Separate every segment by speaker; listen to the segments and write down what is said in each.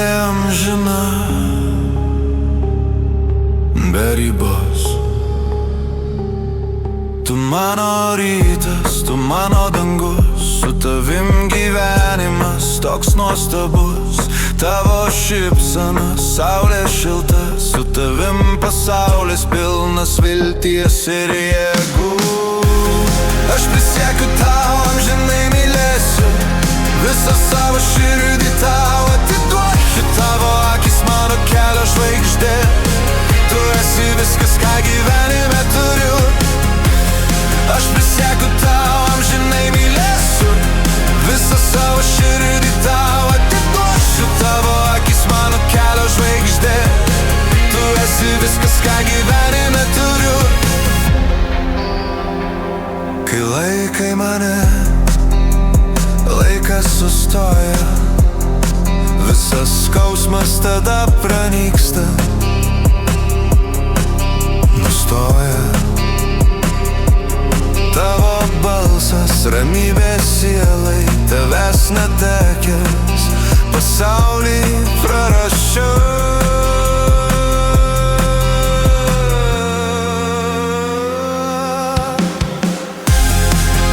Speaker 1: meilė amžina, be ribos. Tu mano rytas, tu mano dangus, su tavim gyvenimas toks nuostabus. Tavo šypsena, saulė šilta, su tavim pasaulis pilnas vilties ir jėgų. Aš prisiekiu tau, amžinai mylėsiu, visą savo širdį tau atiduosiu. Tavo akis mano kelio žvaigždė, tu esi viskas, ką gyvenime turiu. Aš prisiekiu tau, amžinai mylėsiu, visą savo širdį tau atiduosiu. Tavo akis mano kelio žvaigždė, tu esi viskas, ką gyvenime turiu. Kai laikai mane, laikas sustoja, visas skausmas tada pranyksta, nustoja. Tavo balsas, ramybė sielai, tavęs netekęs, pasaulį prarasčiau.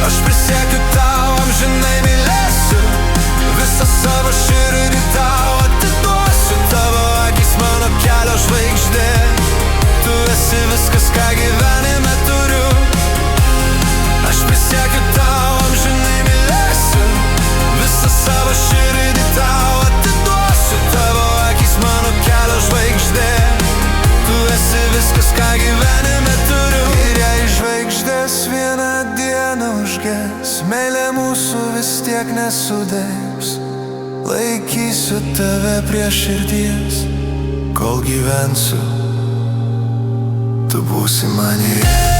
Speaker 1: Aš prisiekiu tau, amžinai mylėsiu, visą savo širdį tau atiduosiu. Tavo akis mano kelio žvaigždė, tu esi viskas, ką gyvenime turiu. Aš prisiekiu tau, amžinai mylėsiu, visą savo širdį tau atiduosiu. Tavo akis mano kelio žvaigždė, tu esi viskas, ką gyvenime turiu. Ir jei žvaigždės vieną dieną užges, meilė mūsų vis tiek nesudegs. Laikysiu tave prie širdies, kol gyvensiu, tu būsi manyje.